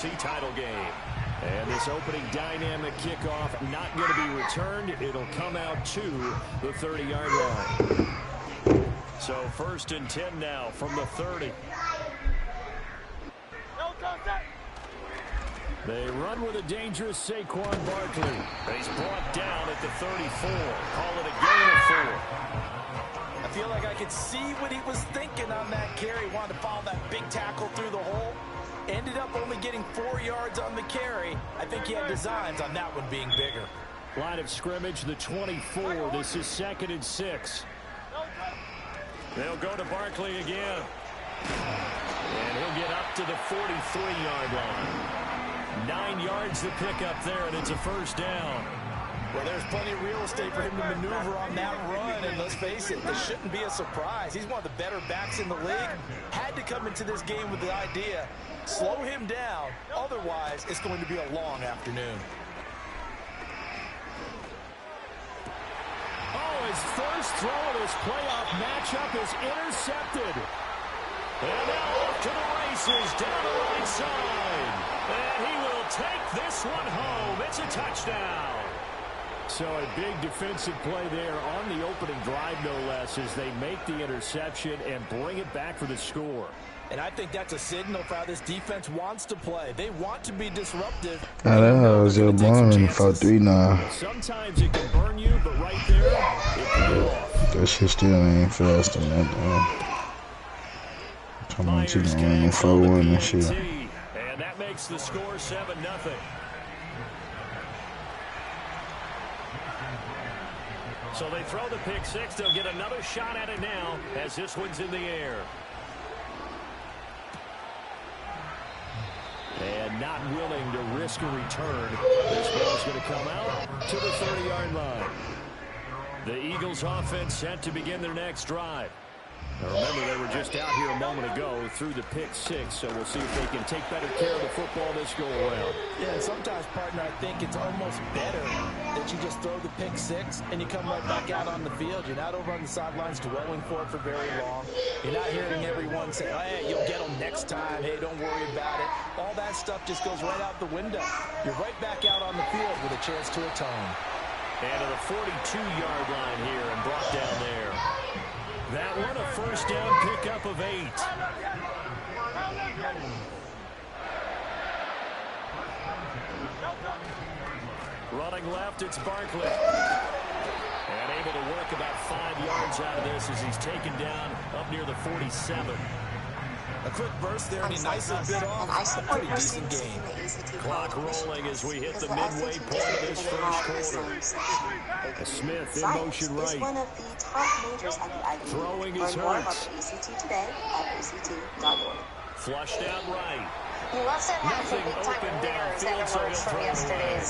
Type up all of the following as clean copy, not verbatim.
Title game. And this opening dynamic kickoff not going to be returned. It'll come out to the 30-yard line. So 1st and 10 now from the 30. They run with a dangerous Saquon Barkley. He's brought down at the 34. Call it a gain of 4. I feel like I could see what he was thinking on that carry. Wanted to follow that big tackle through the hole. Ended up only getting 4 yards on the carry. I think he had designs on that one being bigger. Line of scrimmage, the 24. This is 2nd and 6. They'll go to Barkley again. And he'll get up to the 43-yard line. 9 yards to pick up there, and it's a 1st down. Well, there's plenty of real estate for him to maneuver on that run, and let's face it, this shouldn't be a surprise. He's one of the better backs in the league. Had to come into this game with the idea, slow him down, otherwise it's going to be a long afternoon. Oh, his first throw of this playoff matchup is intercepted. And now off to the races down the right side. And he will take this one home. It's a touchdown. So a big defensive play there on the opening drive, no less, as they make the interception and bring it back for the score. And I think that's a signal for how this defense wants to play. They want to be disruptive. I know, it was a burn for 3 now. Sometimes it can burn you, but right there, it paid off. That shit still ain't fast on that, though. Come on, you know, 4-1 and shit. And that makes the score 7-0. So they throw the pick six. They'll get another shot at it now as this one's in the air. And not willing to risk a return. This ball's going to come out to the 30-yard line. The Eagles offense set to begin their next drive. Now remember, they were just out here a moment ago through the pick six, so we'll see if they can take better care of the football this go around. Yeah, and sometimes, partner, I think it's almost better that you just throw the pick six and you come right back out on the field. You're not over on the sidelines dwelling for it for very long. You're not hearing everyone say, hey, you'll get them next time. Hey, don't worry about it. All that stuff just goes right out the window. You're right back out on the field with a chance to atone. And to the 42-yard line here and brought down there. That one a first down pickup of 8. Running left, it's Barkley. And able to work about 5 yards out of this as he's taken down up near the 47. A quick burst there, and he nicely bit off. A pretty decent game. Clock rolling as we hit the midway point of this first quarter. Smith in motion right. Throwing his Hurts. Flushed out right. Nothing open downfield, so he'll throw it away.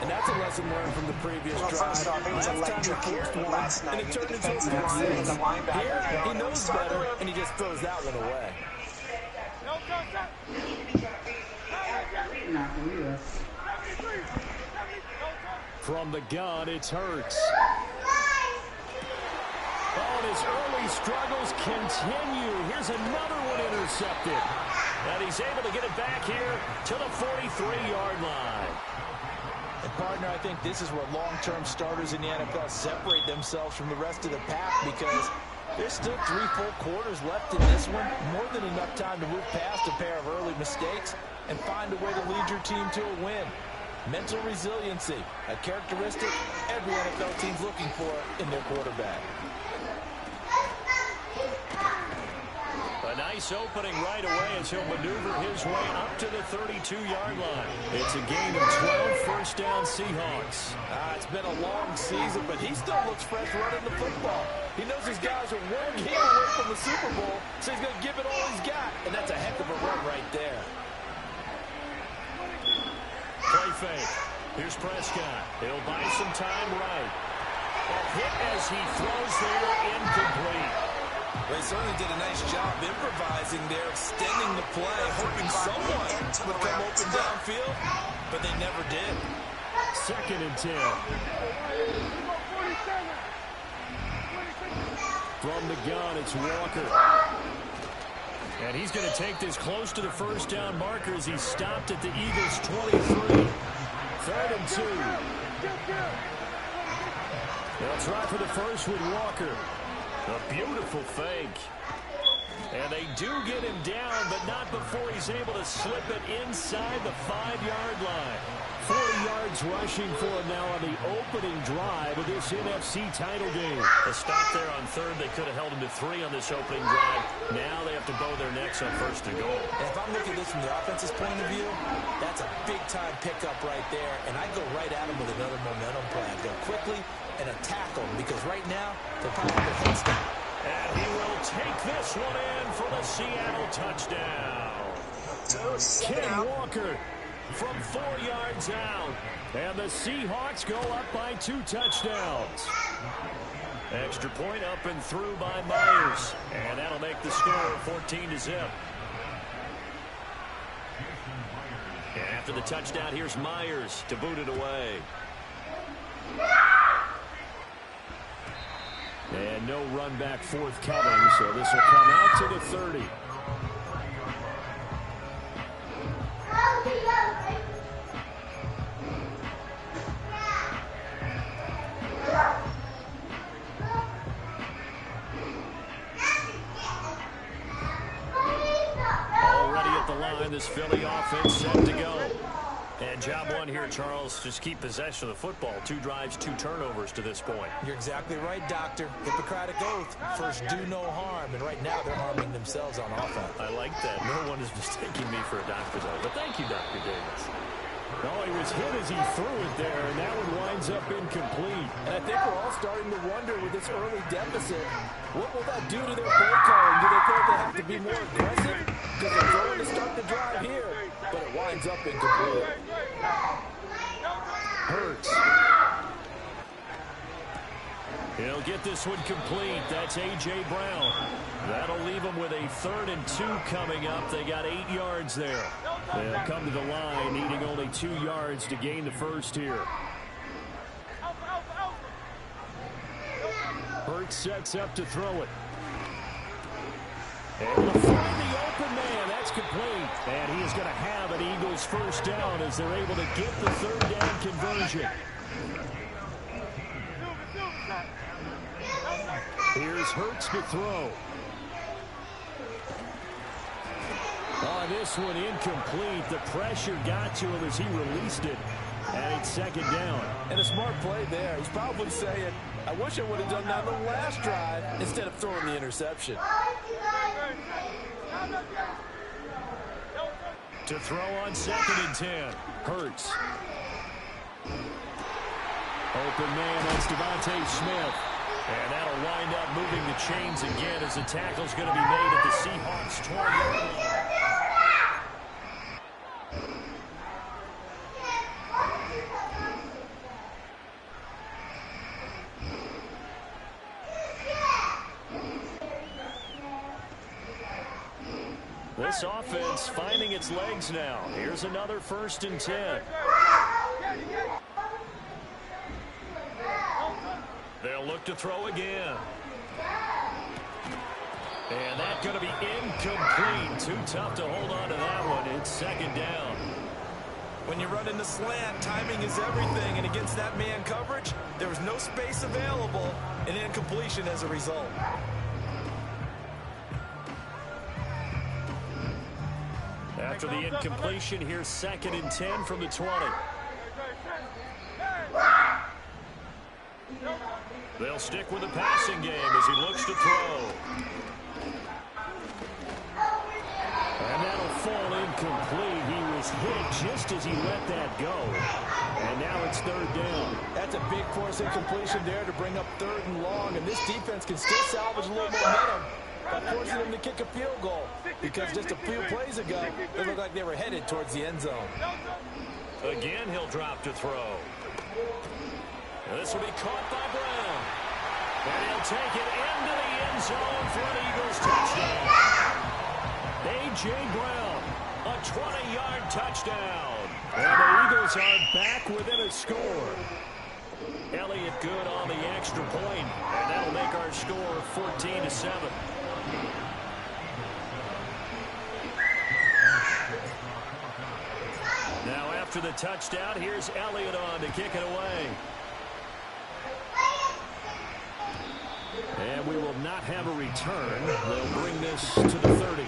And that's a lesson learned from the previous drive. Last time he forced one, and it turned into a pick six. Here, he knows better, and he just throws that one away. From the gun, it's Hurts. Oh, and his early struggles continue. Here's another one intercepted. And he's able to get it back here to the 43-yard line. And, partner, I think this is where long-term starters in the NFL separate themselves from the rest of the pack, because there's still 3 full quarters left in this one. More than enough time to move past a pair of early mistakes and find a way to lead your team to a win. Mental resiliency, a characteristic every NFL team's looking for in their quarterback. A nice opening right away as he'll maneuver his way up to the 32-yard line. It's a gain of 12, first down Seahawks. It's been a long season, but he still looks fresh running the football. He knows his guys are one game away from the Super Bowl, so he's going to give it all he's got, and that's a heck of a run right there. Play fake. Here's Prescott. He'll buy some time right. A hit as he throws there, incomplete. They certainly did a nice job improvising there, extending the play, hoping someone would come open downfield, but they never did. 2nd and 10. From the gun, it's Walker. And he's going to take this close to the first down marker as he stopped at the Eagles' 23. 3rd and 2. They'll try for the first with Walker. A beautiful fake. And they do get him down, but not before he's able to slip it inside the 5-yard line. 40 yards rushing for him now on the opening drive of this NFC title game. A stop there on 3rd. They could have held him to 3 on this opening drive. Now they have to bow their necks on 1st and goal. And if I'm looking at this from the offense's point of view, that's a big-time pickup right there. And I go right at him with another momentum play. I go quickly and attack them because right now they're probably on their head stop. And he will take this one in for the Seattle touchdown. Ken Walker from 4 yards out. And the Seahawks go up by 2 touchdowns. Extra point up and through by Myers. And that'll make the score 14-0. After the touchdown, here's Myers to boot it away. And no run back forthcoming, so this will come out to the 30. Already at the line, this Philly offense set to go. And job one here, Charles, just keep possession of the football. 2 drives, 2 turnovers to this point. You're exactly right, Doctor. Hippocratic oath. First, do no harm. And right now, they're harming themselves on offense. I like that. No one is mistaking me for a doctor's oath. But thank you, Dr. Davis. Oh, he was hit as he threw it there, and that one winds up incomplete. And I think we're all starting to wonder with this early deficit, what will that do to their play calling? Do they feel they have to be more aggressive? Because they're throwing to start the drive here, but it winds up incomplete. Hurts. He'll get this one complete. That's A.J. Brown. That'll leave them with a 3rd and 2 coming up. They got 8 yards there. They'll come to the line, needing only 2 yards to gain the first here. Hurts sets up to throw it. Able to find the open man. That's complete. And he is going to have an Eagles first down as they're able to get the 3rd down conversion. Here's Hurts to throw. On this one, incomplete. The pressure got to him as he released it. And it's 2nd down. And a smart play there. He's probably saying, I wish I would have done that on the last drive instead of throwing the interception. To throw on 2nd and 10. Hurts. Open man, that's Devontae Smith. And that'll wind up moving the chains again as the tackle's going to be made at the Seahawks' 20. This offense finding its legs now. Here's another 1st and 10. They'll look to throw again. And that's going to be incomplete. Too tough to hold on to that one. It's 2nd down. When you run in the slant, timing is everything. And against that man coverage, there was no space available. And incompletion as a result. After the incompletion, here's 2nd and 10 from the 20. They'll stick with the passing game as he looks to throw. And that'll fall incomplete. He was hit just as he let that go. And now it's 3rd down. That's a big force incompletion there to bring up 3rd and long. And this defense can still salvage a little momentum by forcing them to kick a field goal. Because just a few plays ago, it looked like they were headed towards the end zone. Again, he'll drop to throw. This will be caught by Brown. And he'll take it into the end zone for an Eagles touchdown. A.J. Brown, a 20-yard touchdown. And the Eagles are back within a score. Elliott good on the extra point, and that'll make our score 14-7. after the touchdown. Here's Elliott on to kick it away. And we will not have a return. They'll bring this to the 30.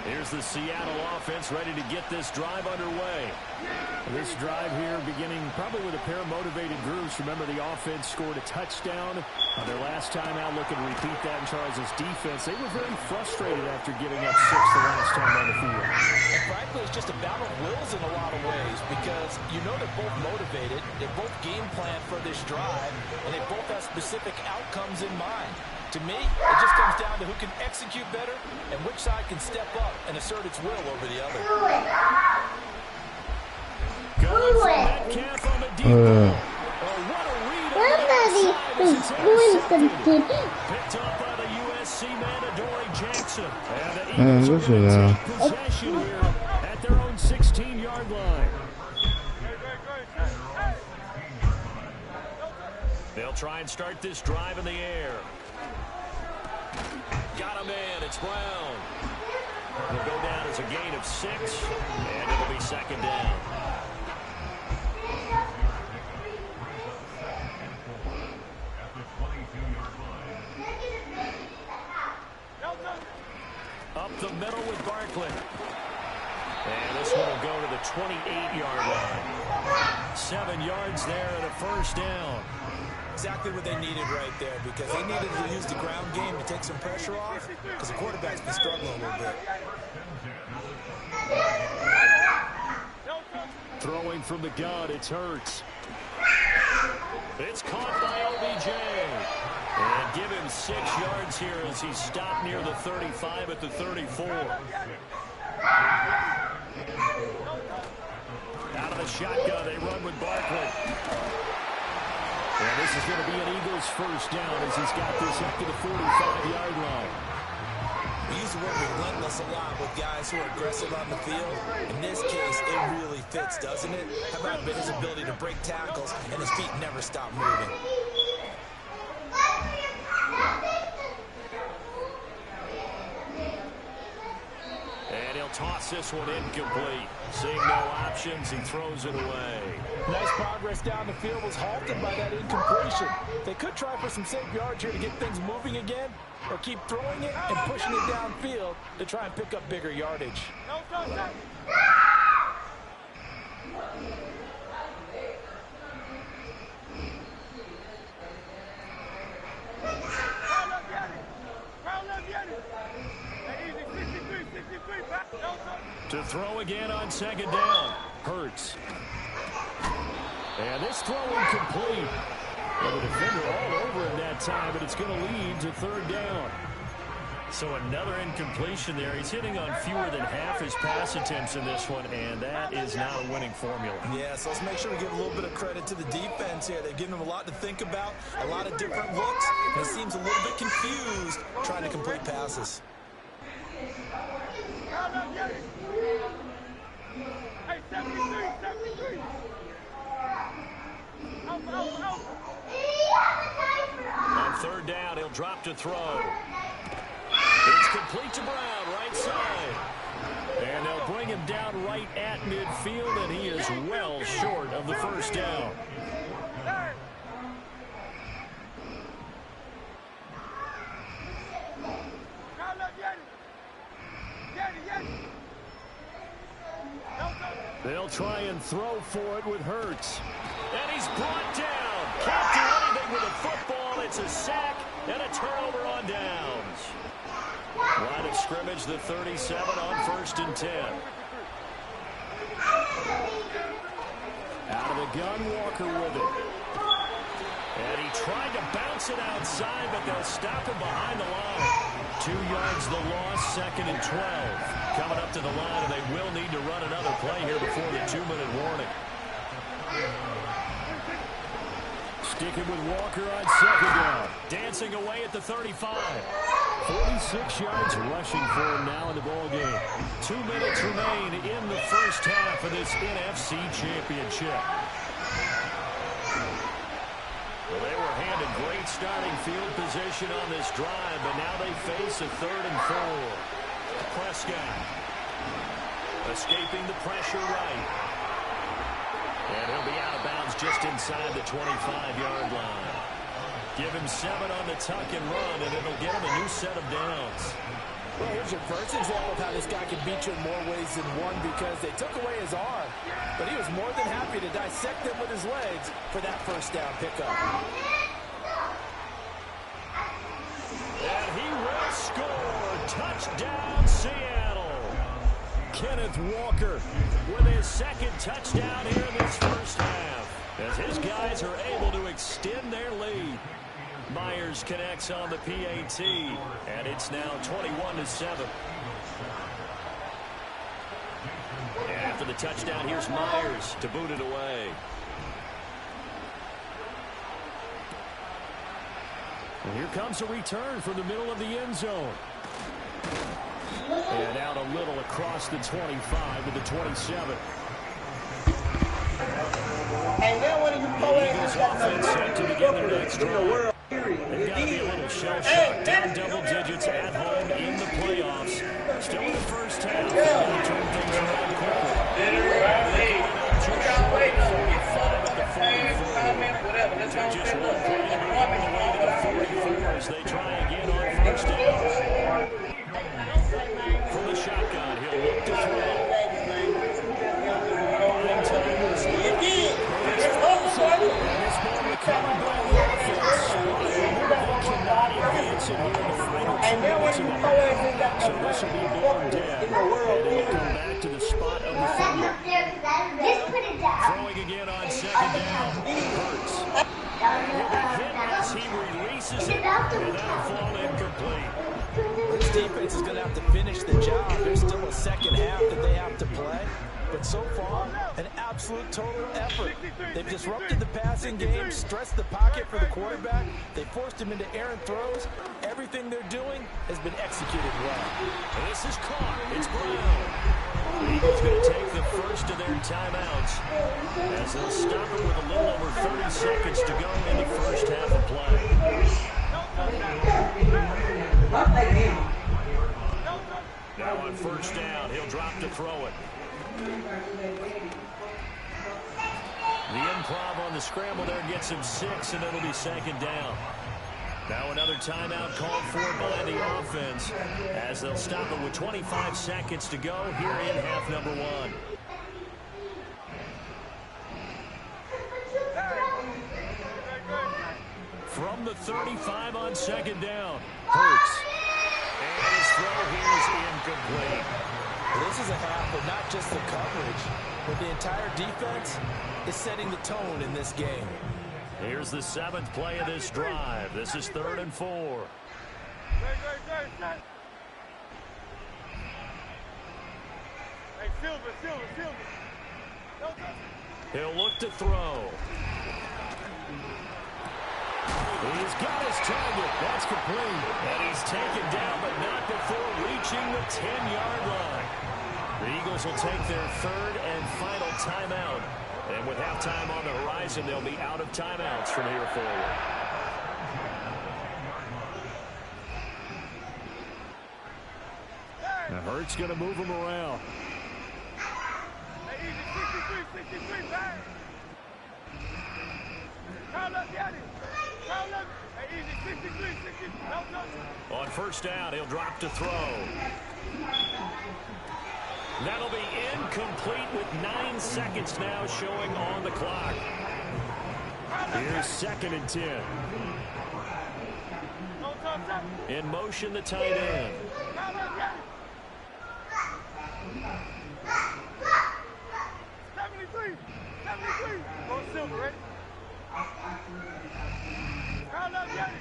Here's the Seattle offense ready to get this drive underway. This drive here beginning probably with a pair of motivated groups. Remember, the offense scored a touchdown on their last time out. Looking to repeat that in Charles' defense. They were very frustrated after giving up 6 the last time on the field. And frankly, it's just a battle of wills in a lot of ways because you know they're both motivated. They both game plan for this drive, and they both have specific outcomes in mind. To me, it just comes down to who can execute better and which side can step up and assert its will over the other. Going for Metcalf on the deep ball. Oh, what a read on the outside. Picked up by the USC man, Adoree Jackson. And the Eagles are going to take possession here at their own 16-yard line. They'll try and start this drive in the air. Got him in. It's Brown. It'll go down as a gain of 6, and it'll be second down. Up the middle with Barkley. And this one will go to the 28-yard line. 7 yards there and a first down. Exactly what they needed right there because they needed to use the ground game to take some pressure off because the quarterback's been struggling a little bit. Throwing from the gun, it's Hurts. It's caught by OBJ. And give him 6 yards here as he's stopped near the 35 at the 34. Out of the shotgun, they run with Barkley. And this is going to be an Eagles first down as he's got this up to the 45-yard line. We use the word relentless a lot with guys who are aggressive on the field. In this case, it really fits, doesn't it? How about his ability to break tackles and his feet never stop moving? And he'll toss this one incomplete. Seeing no options, he throws it away. Nice progress down the field was halted by that incompletion. They could try for some safe yards here to get things moving again, or keep throwing it and pushing it downfield to try and pick up bigger yardage. To throw again on second down. Hurts. And this throw incomplete. Well, the defender all over him that time, but it's going to lead to third down. So another incompletion there. He's hitting on fewer than half his pass attempts in this one, and that is not a winning formula. Yeah, so let's make sure we give a little bit of credit to the defense here. They've given him a lot to think about, a lot of different looks, and he seems a little bit confused trying to complete passes. Hey, 73. On third down, he'll drop to throw. It's complete to Brown, right side. And they'll bring him down right at midfield, and he is well short of the first down. They'll try and throw for it with Hurts. And he's brought down. Can't do anything with the football. It's a sack and a turnover on downs. Line of scrimmage, the 37 on 1st and 10. Out of the gun, Walker with it. And he tried to bounce it outside, but they'll stop him behind the line. 2 yards the loss, 2nd and 12. Coming up to the line, and they will need to run another play here before the 2-minute warning. Sticking with Walker on second down. Dancing away at the 35. 46 yards rushing for him now in the ball game. 2 minutes remain in the first half of this NFC Championship. Well, they were handed great Great starting field position on this drive, but now they face a 3rd and 4. Prescott escaping the pressure right. And he'll be out of bounds just inside the 25-yard line. Give him 7 on the tuck and run, and it'll get him a new set of downs. Well, here's your first example of how this guy can beat you in more ways than one, because they took away his arm, but he was more than happy to dissect them with his legs for that first down pickup. And he will score. Touchdown, Seattle. Kenneth Walker with his 2nd touchdown here in this first half, as his guys are able to extend their lead. Myers connects on the PAT, and it's now 21-7. And after the touchdown, here's Myers to boot it away. And here comes a return from the middle of the end zone. And out a little across the 25 to the 27. And then when you pull it, Eagles offense set to begin their next drive. They've got to be a little shell-shocked. Down double digits at home in the playoffs. Still in the first half. They're going to turn things around quickly. Just short of 45 at the 44. Just one play to move all the way to the 44 as they try again on first down. From the shotgun, he'll look to throw. This ball recovered by the offense. They cannot advance it here in the final 2 minutes of the half. So this will be blown dead. And it'll come back to the spot of the fumble. Throwing again on 2nd down. Hurts. He'll be hit as he releases it. And that'll fall incomplete. This defense is going to have to finish the job. There's still a second half that they have to play. But so far, an absolute total effort. They've disrupted the passing game, stressed the pocket for the quarterback. They forced him into errant throws. Everything they're doing has been executed well. This is caught. It's Brown. The Eagles going to take the first of their timeouts as they'll stop it with a little over 30 seconds to go in the first half of play. Now on first down, he'll drop to throw it. The improv on the scramble there gets him 6, and it'll be 2nd down. Now another timeout called for by the offense as they'll stop it with 25 seconds to go here in half number 1. From the 35 on 2nd down, Hurts. And his throw here is incomplete. This is a half of not just the coverage, but the entire defense is setting the tone in this game. Here's the 7th play of this drive. This is 3rd and 4. Hey, Silver. He'll look to throw. He's got his target. That's complete. And he's taken down, but not before reaching the 10-yard line. The Eagles will take their 3rd and final timeout. And with halftime on the horizon, they'll be out of timeouts from here forward. Now Hurts going to move him around. Hey, easy, 63, back. Foul up, get it. Foul up. Hey, easy, 63, no. On first down, he'll drop to throw. That'll be incomplete with 9 seconds now showing on the clock. Here's 2nd and 10. In motion, the tight end. 73. Go Silver, ready? Foul up, get it.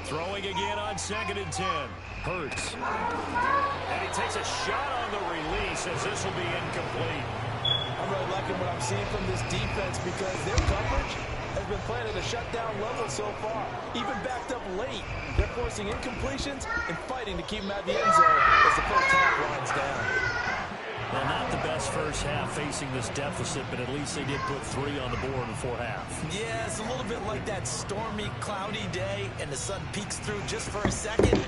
Throwing again on 2nd and 10. Hurts. And he takes a shot on the release as this will be incomplete. I'm really liking what I'm seeing from this defense because their coverage has been playing at a shutdown level so far. Even backed up late, they're forcing incompletions and fighting to keep them out of the end zone as the first half winds down. Well, not the best first half facing this deficit, but at least they did put 3 on the board before half. Yeah, it's a little bit like that stormy, cloudy day, and the sun peeks through just for a second.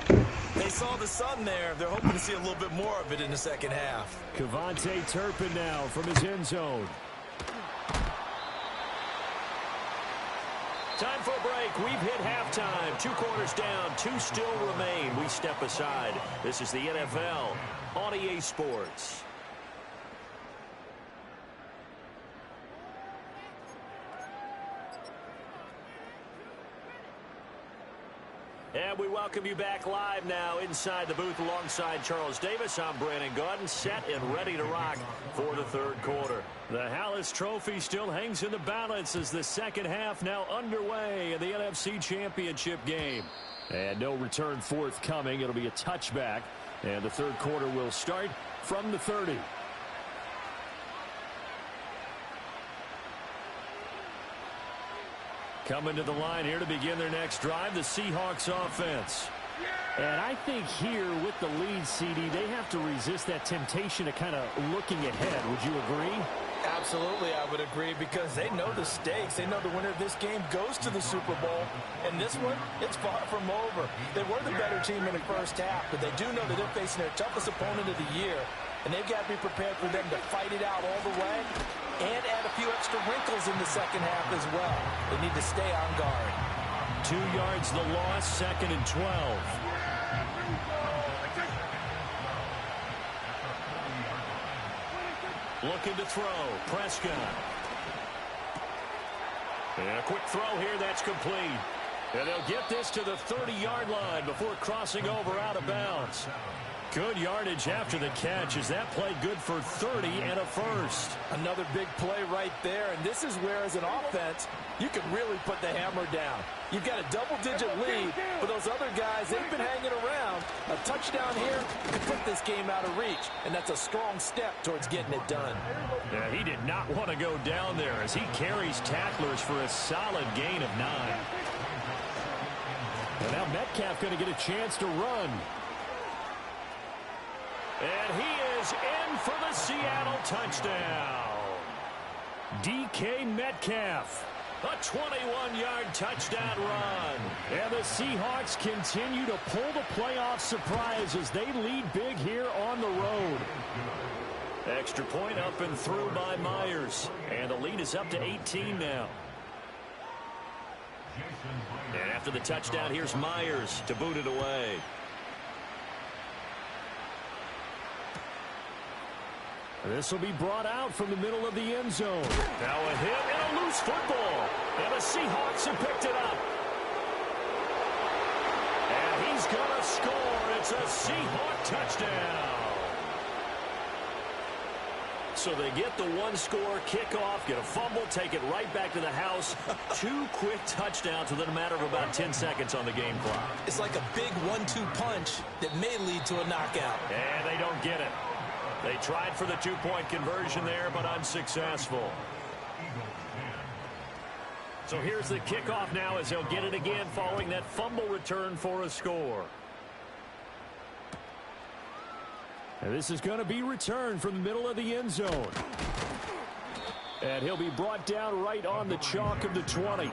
They saw the sun there. They're hoping to see a little bit more of it in the second half. Kevontae Turpin now from his end zone. Time for a break. We've hit halftime. 2 quarters down. 2 still remain. We step aside. This is the NFL on EA Sports. And we welcome you back live now inside the booth alongside Charles Davis. I'm Brandon Gaudin, set and ready to rock for the third quarter. The Hallis Trophy still hangs in the balance as the second half now underway in the NFC Championship game. And no return forthcoming. It'll be a touchback. And the third quarter will start from the 30. Coming to the line here to begin their next drive, the Seahawks offense. And I think here with the lead, CD, they have to resist that temptation of kind of looking ahead. Would you agree? Absolutely, I would agree, because they know the stakes. They know the winner of this game goes to the Super Bowl. And this one, it's far from over. They were the better team in the first half, but they do know that they're facing their toughest opponent of the year. And they've got to be prepared for them to fight it out all the way and add a few extra wrinkles in the second half as well. They need to stay on guard. 2 yards the loss, 2nd and 12. Looking to throw. Prescott. And a quick throw here. That's complete. And they'll get this to the 30-yard line before crossing over out of bounds. Good yardage after the catch as that played good for 30 and a first. Another big play right there, and this is where, as an offense, you can really put the hammer down. You've got a double-digit lead, but those other guys, they've been hanging around. A touchdown here to put this game out of reach, and that's a strong step towards getting it done. Yeah, he did not want to go down there as he carries tacklers for a solid gain of 9. And now Metcalf going to get a chance to run. And he is in for the Seattle touchdown. DK Metcalf, a 21-yard touchdown run. And the Seahawks continue to pull the playoff surprise as they lead big here on the road. Extra point up and through by Myers. And the lead is up to 18 now. And after the touchdown, here's Myers to boot it away. This will be brought out from the middle of the end zone. Now a hit and a loose football. And the Seahawks have picked it up. And he's going to score. It's a Seahawk touchdown. So they get the one-score kickoff, get a fumble, take it right back to the house. 2 quick touchdowns within a matter of about 10 seconds on the game clock. It's like a big 1-2 punch that may lead to a knockout. And they don't get it. They tried for the 2-point conversion there, but unsuccessful. So here's the kickoff now as they'll get it again following that fumble return for a score. And this is going to be returned from the middle of the end zone. And he'll be brought down right on the chalk of the 20.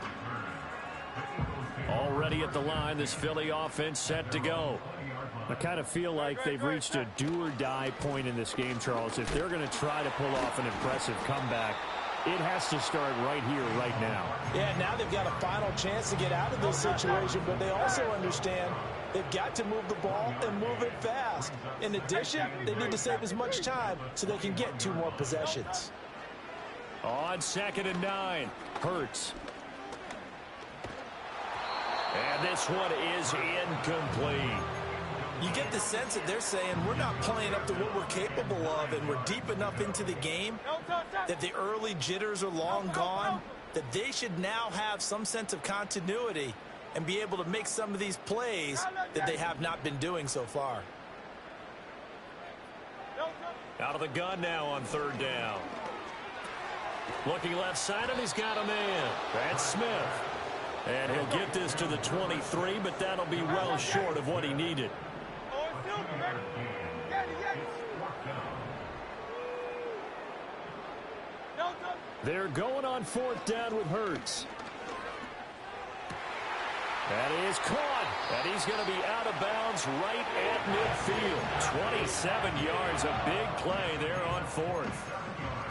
Already at the line, this Philly offense set to go. I kind of feel like they've reached a do-or-die point in this game, Charles. If they're going to try to pull off an impressive comeback, it has to start right here, right now. Yeah, now they've got a final chance to get out of this situation, but they also understand they've got to move the ball and move it fast. In addition, they need to save as much time so they can get 2 more possessions. On 2nd and 9, Hurts. And this one is incomplete. You get the sense that they're saying we're not playing up to what we're capable of, and we're deep enough into the game that the early jitters are long gone, that they should now have some sense of continuity and be able to make some of these plays that they have not been doing so far. Out of the gun now on 3rd down. Looking left side, and he's got a man. That's Smith. And he'll get this to the 23, but that'll be well short of what he needed. They're going on 4th down with Hurts. That is caught, and he's going to be out of bounds right at midfield. 27 yards, a big play there on 4th.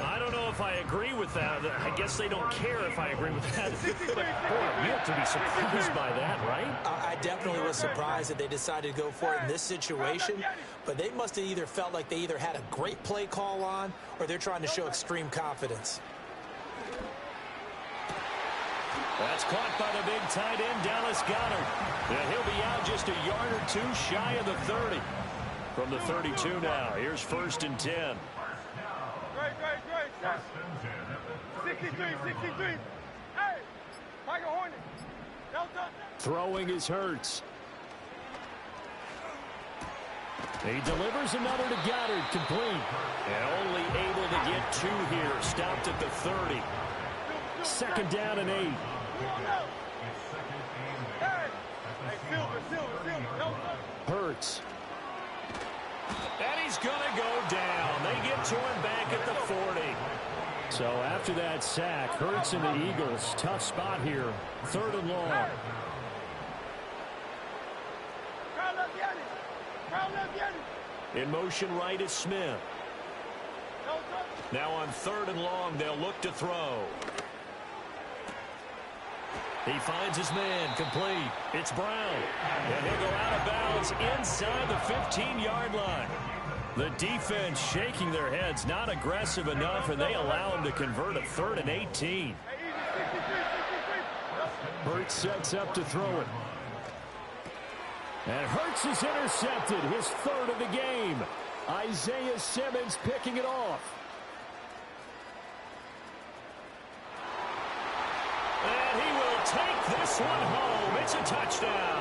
I don't know if I agree with that. I guess they don't care if I agree with that. But, boy, you have to be surprised by that, right? I definitely was surprised that they decided to go for it in this situation. But they must have either felt like they either had a great play call on or they're trying to show extreme confidence. That's caught by the big tight end, Dallas Goedert. And he'll be out just a yard or two shy of the 30. From the 32 now, here's 1st and 10. Great. 63. Hey, Tiger Hornet. Delta. Throwing is Hurts. He delivers another to Goddard, complete. And only able to get 2 here, stopped at the 30. 2nd down and 8. Hurts. And he's going to go down. They get to him back at the 40. So after that sack, Hurts and the Eagles, tough spot here. 3rd and long. In motion right is Smith. Now on 3rd and long, they'll look to throw. He finds his man, complete. It's Brown. And he'll go out of bounds inside the 15-yard line. The defense shaking their heads, not aggressive enough, and they allow him to convert a 3rd and 18. Hurts sets up to throw it. And Hurts is intercepted, his 3rd of the game. Isaiah Simmons picking it off. And he will take this one home. It's a touchdown.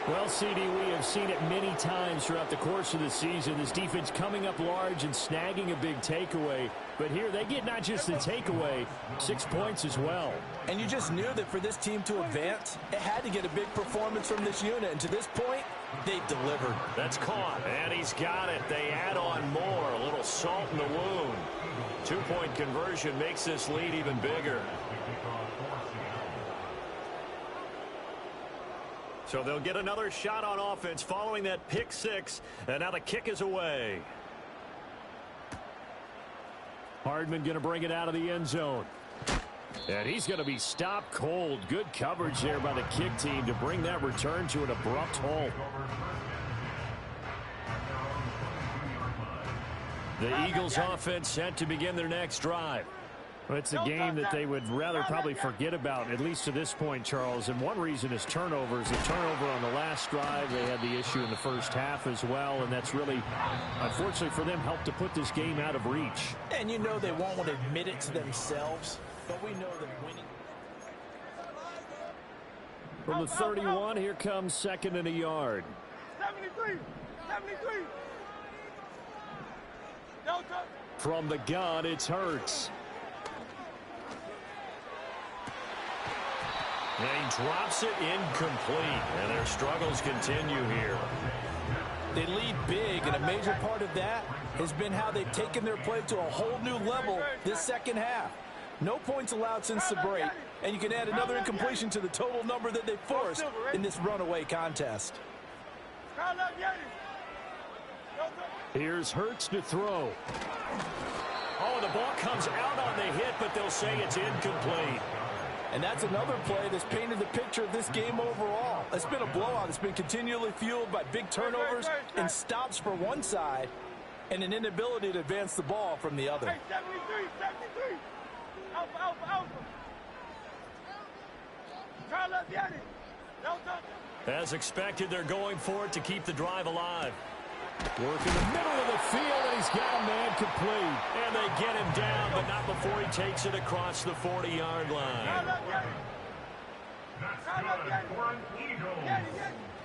Well, CD, we have seen it many times throughout the course of the season. This defense coming up large and snagging a big takeaway. But here they get not just the takeaway, 6 points as well. And you just knew that for this team to advance, it had to get a big performance from this unit. And to this point, they've delivered. That's caught, and he's got it. They add on more, a little salt in the wound. 2-point conversion makes this lead even bigger. So they'll get another shot on offense following that pick 6, and now the kick is away. Hardman going to bring it out of the end zone. And he's going to be stopped cold. Good coverage there by the kick team to bring that return to an abrupt halt. The Eagles offense set to begin their next drive. Well, it's a game that they would rather probably forget about, at least to this point, Charles. And one reason is turnovers. The turnover on the last drive, they had the issue in the first half as well. And that's really, unfortunately for them, helped to put this game out of reach. And you know they won't want to admit it to themselves, but we know that winning. From the 31, here comes 2nd and a yard. 73. Delta. From the gun, it's Hurts. And he drops it incomplete, and their struggles continue here. They lead big, and a major part of that has been how they've taken their play to a whole new level this second half. No points allowed since the break, and you can add another incompletion to the total number that they forced in this runaway contest. Here's Hurts to throw. Oh, the ball comes out on the hit, but they'll say it's incomplete. And that's another play that's painted the picture of this game overall. It's been a blowout. It's been continually fueled by big turnovers and stops for one side and an inability to advance the ball from the other. 73. Alpha. Try left, Yanni. Delta. As expected, they're going for it to keep the drive alive. Work in the middle of the field, and he's got a man complete. And they get him down, but not before he takes it across the 40-yard line.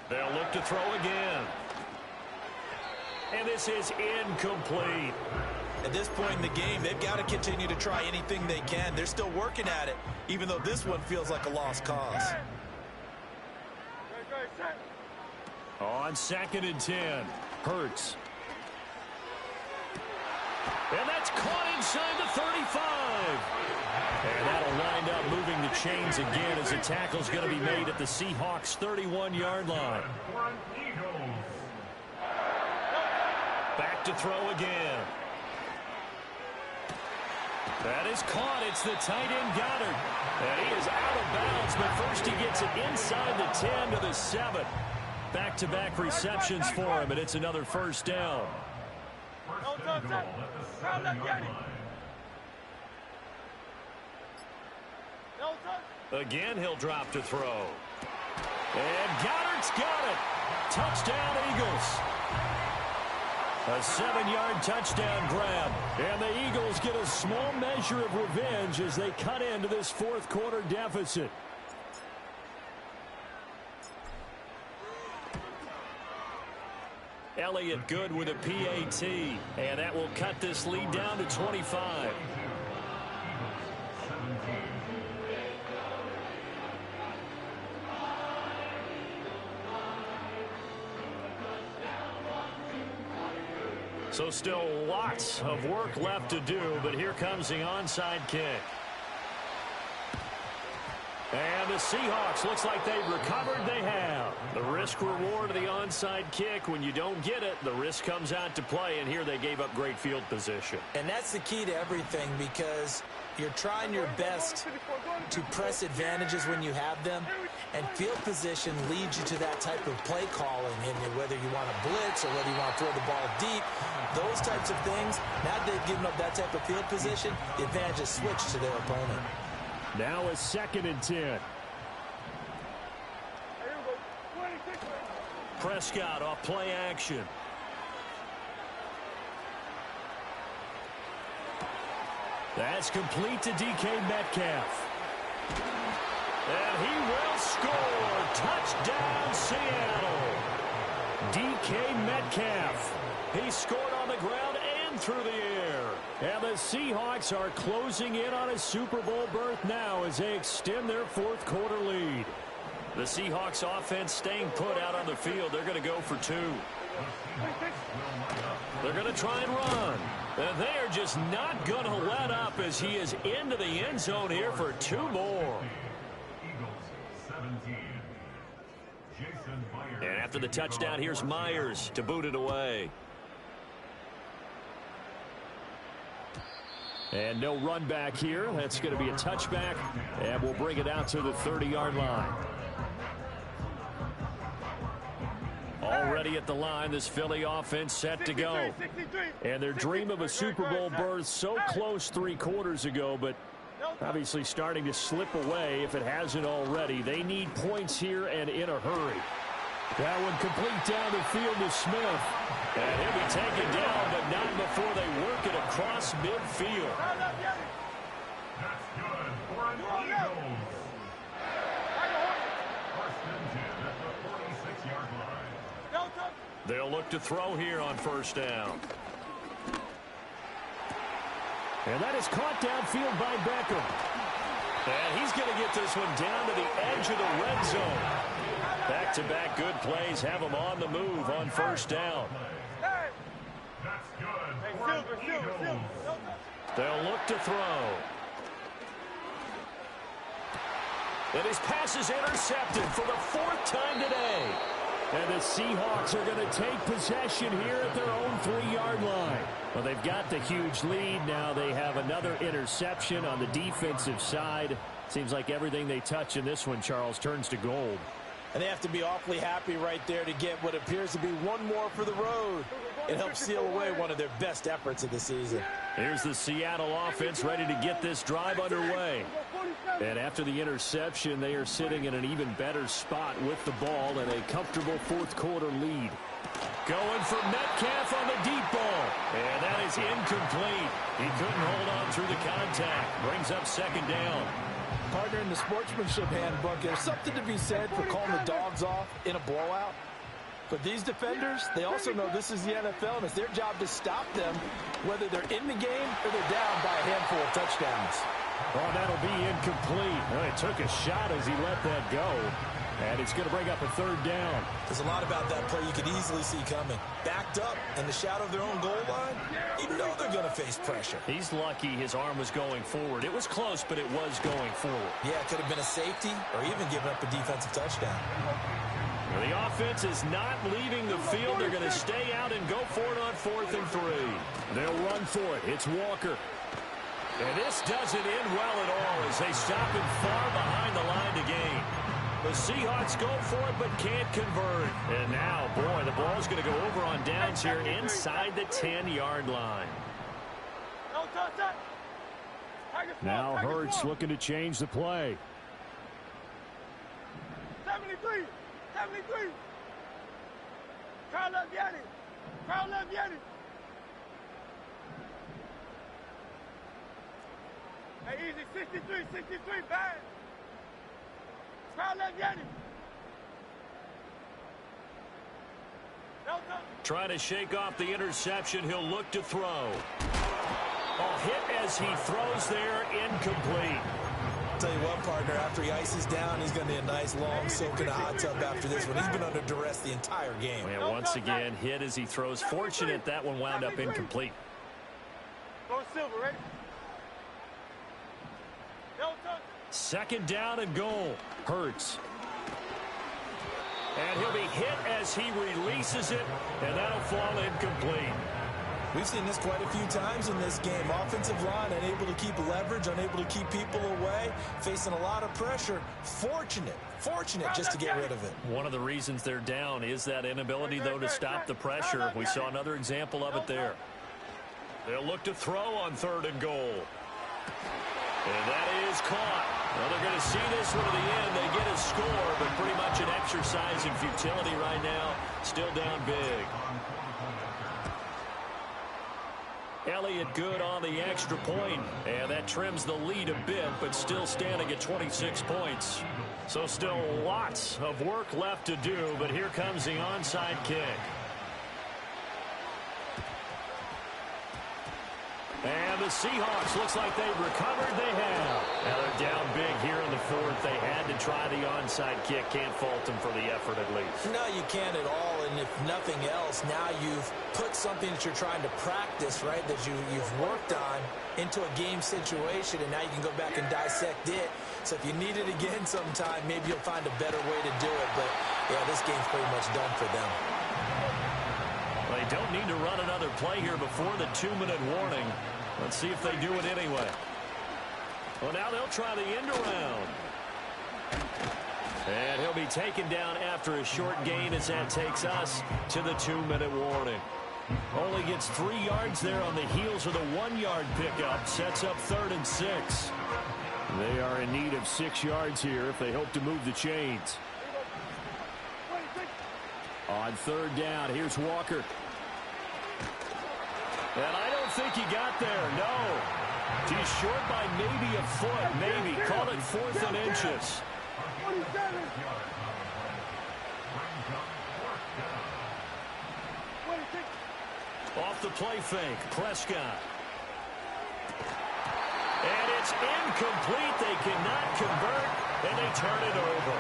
They'll look to throw again. And this is incomplete. At this point in the game, they've got to continue to try anything they can. They're still working at it, even though this one feels like a lost cause. On 2nd and 10, Hurts. And that's caught inside the 35. And that'll wind up moving the chains again as the tackle's going to be made at the Seahawks' 31-yard line. Back to throw again. That is caught. It's the tight end Goddard. And he is out of bounds, but first he gets it inside the 10 to the 7. Back-to-back receptions for him, and it's another first down. Again, he'll drop to throw. And Goddard's got it. Touchdown, Eagles. A 7-yard touchdown grab. And the Eagles get a small measure of revenge as they cut into this fourth quarter deficit. Elliott good with a PAT. And that will cut this lead down to 25. So still lots of work left to do, but here comes the onside kick. And the Seahawks, looks like they've recovered. They have. The risk reward of the onside kick. When you don't get it, the risk comes out to play, and here they gave up great field position. And that's the key to everything, because you're trying your best to press advantages when you have them, and field position leads you to that type of play calling. And whether you want to blitz or whether you want to throw the ball deep, those types of things, now that they've given up that type of field position, the advantage is switched to their opponent. Now a 2nd and 10. Prescott off play action. That's complete to DK Metcalf. And he will score. Touchdown, Seattle. DK Metcalf. He scored on the ground and through the air. And the Seahawks are closing in on a Super Bowl berth now as they extend their fourth quarter lead. The Seahawks offense staying put out on the field. They're going to go for 2. They're going to try and run. And they are just not going to let up as he is into the end zone here for 2 more. And after the touchdown, here's Myers to boot it away. And no run back here. That's going to be a touchback. And we'll bring it out to the 30-yard line. Already at the line, this Philly offense set to go. And their dream of a Super Bowl berth so close 3 quarters ago, but obviously starting to slip away if it hasn't already. They need points here and in a hurry. That one complete down the field to Smith. And he'll be taken down, but not before they work it across midfield. That's good for an Eagles. First and 10 at the 46-yard line. They'll look to throw here on first down. And that is caught downfield by Beckham. And he's going to get this one down to the edge of the red zone. Back-to-back good plays have him on the move on first down. That's good for an Eagles. They'll look to throw. And his pass is intercepted for the 4th time today. And the Seahawks are going to take possession here at their own 3-yard line. Well, they've got the huge lead. Now they have another interception on the defensive side. Seems like everything they touch in this one, Charles, turns to gold. And they have to be awfully happy right there to get what appears to be one more for the road. It helps seal away one of their best efforts of the season. Here's the Seattle offense ready to get this drive underway. And after the interception, they are sitting in an even better spot with the ball and a comfortable fourth quarter lead. Going for Metcalf on the deep ball. And that is incomplete. He couldn't hold on through the contact. Brings up 2nd down. Partner, in the sportsmanship handbook, there's something to be said for calling the dogs off in a blowout. But these defenders, they also know this is the NFL, and it's their job to stop them, whether they're in the game or they're down by a handful of touchdowns. Oh, that'll be incomplete. Well, he took a shot as he let that go. And it's going to bring up a third down. There's a lot about that play you could easily see coming. Backed up in the shadow of their own goal line, you know they're going to face pressure. He's lucky his arm was going forward. It was close, but it was going forward. Yeah, it could have been a safety or even given up a defensive touchdown. Well, the offense is not leaving the field. They're going to stay out and go for it on 4th and 3. They'll run for it. It's Walker. And this doesn't end well at all as they stop him far behind the line to gain. The Seahawks go for it but can't convert. And now, boy, the ball's going to go over on downs here inside the 10-yard line. Now Hurts looking to change the play. 73. 73. Crowd left Yanni. Crowd left Yanni. Hey, easy. 63. 63. Bad. Crowd left Yanni. Trying to shake off the interception. He'll look to throw. A hit as he throws there, incomplete. Tell you what, partner, after he ices down, he's going to need a nice long soak in a hot tub after this one. He's been under duress the entire game. And once again, hit as he throws. Fortunate that one wound up incomplete. Go Silver, ready? 2nd down and goal. Hurts. And he'll be hit as he releases it, and that'll fall incomplete. We've seen this quite a few times in this game. Offensive line unable to keep leverage, unable to keep people away, facing a lot of pressure. Fortunate just to get rid of it. One of the reasons they're down is that inability, though, to stop the pressure. We saw another example of it there. They'll look to throw on 3rd and goal. And that is caught. Well, they're going to see this one to the end. They get a score, but pretty much an exercise in futility right now. Still down big. Elliott good on the extra point, and that trims the lead a bit, but still standing at 26 points. So still lots of work left to do, but here comes the onside kick. And the Seahawks, looks like they've recovered. They have. Now they're down big here in the 4th. They had to try the onside kick. Can't fault them for the effort at least. No, you can't at all. And if nothing else, now you've put something that you're trying to practice, right, that you've worked on into a game situation, and now you can go back and dissect it. So if you need it again sometime, maybe you'll find a better way to do it. But, yeah, this game's pretty much done for them. Well, they don't need to run another play here before the 2-minute warning. Let's see if they do it anyway. Well, now they'll try the end around. And he'll be taken down after a short gain as that takes us to the 2-minute warning. Only gets 3 yards there on the heels of the 1-yard pickup. Sets up 3rd and 6. They are in need of 6 yards here if they hope to move the chains. On 3rd down, here's Walker. And I don't think he got there, no. He's short by maybe a foot, maybe. Call it 4th and inches. Off the play fake, Prescott. And it's incomplete. They cannot convert, and they turn it over.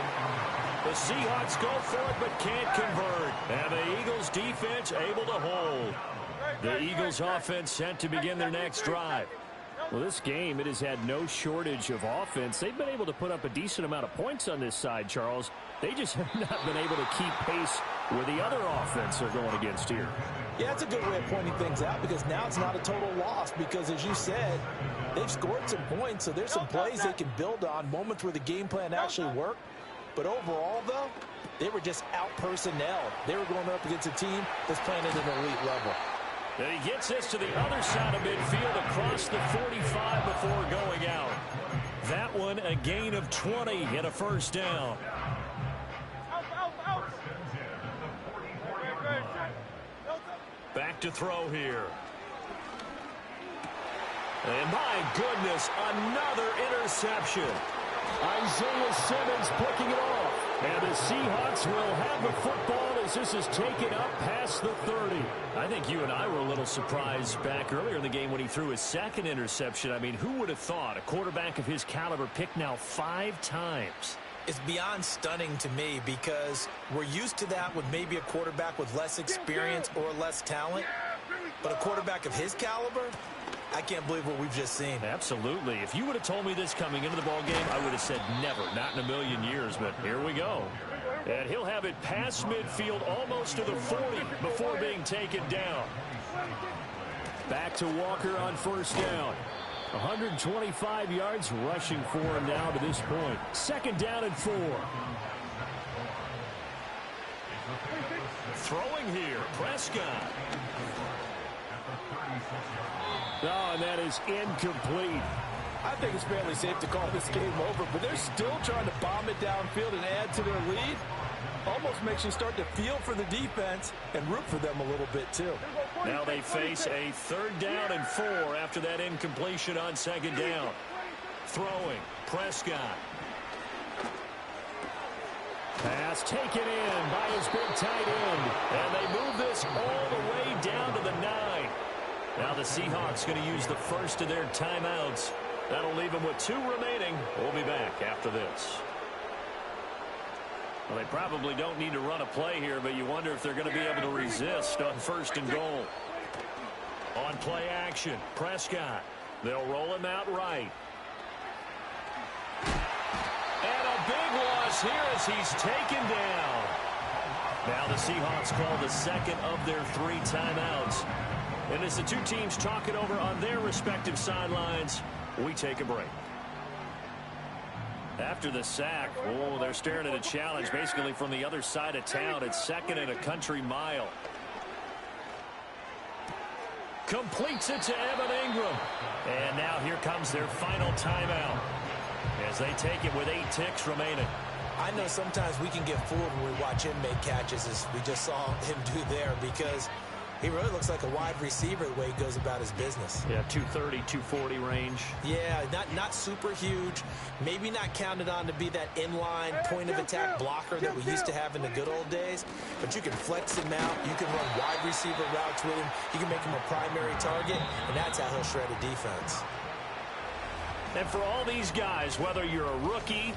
The Seahawks go for it but can't convert. And the Eagles defense able to hold. The Eagles offense set to begin their next drive. Well, this game, it has had no shortage of offense. They've been able to put up a decent amount of points on this side, Charles. They just have not been able to keep pace with the other offense they're going against here. Yeah, that's a good way of pointing things out because now it's not a total loss because, as you said, they've scored some points, so there's some plays they can build on, moments where the game plan actually worked. But overall, though, they were just out-personnel. They were going up against a team that's playing at an elite level. And he gets this to the other side of midfield across the 45 before going out. That one a gain of 20 and a 1st down. Back to throw here. And my goodness, another interception. Isaiah Simmons picking it off. And the Seahawks will have the football as this is taken up past the 30. I think you and I were a little surprised back earlier in the game when he threw his 2nd interception. I mean, who would have thought a quarterback of his caliber picked now 5 times? It's beyond stunning to me because we're used to that with maybe a quarterback with less experience or less talent. But a quarterback of his caliber, I can't believe what we've just seen. Absolutely. If you would have told me this coming into the ball game, I would have said never, not in a million years. But here we go. And he'll have it past midfield almost to the 40 before being taken down. Back to Walker on first down. 125 yards rushing for him now to this point. Second down and 4. Throwing here, Prescott. Oh, and that is incomplete. I think it's fairly safe to call this game over, but they're still trying to bomb it downfield and add to their lead. Almost makes you start to feel for the defense and root for them a little bit, too. Now they face a third down and 4 after that incompletion on second down. Throwing, Prescott. Pass taken in by his big tight end. And they move this all the way down to the 9. Now the Seahawks going to use the first of their timeouts. That'll leave them with 2 remaining. We'll be back after this. Well, they probably don't need to run a play here, but you wonder if they're going to be able to resist on first and goal. On play action, Prescott. They'll roll him out right. And a big loss here as he's taken down. Now the Seahawks call the second of their 3 timeouts. And as the 2 teams talk it over on their respective sidelines, we take a break. After the sack, oh, they're staring at a challenge basically from the other side of town. It's second and a country mile. Completes it to Evan Ingram. And now here comes their final timeout as they take it with 8 ticks remaining. I know sometimes we can get fooled when we watch him make catches, as we just saw him do there, because he really looks like a wide receiver the way he goes about his business. Yeah, 230, 240 range. Yeah, not super huge. Maybe not counted on to be that inline point-of-attack blocker that we used to have in the good old days. But you can flex him out. You can run wide receiver routes with him. You can make him a primary target, and that's how he'll shred a defense. And for all these guys, whether you're a rookie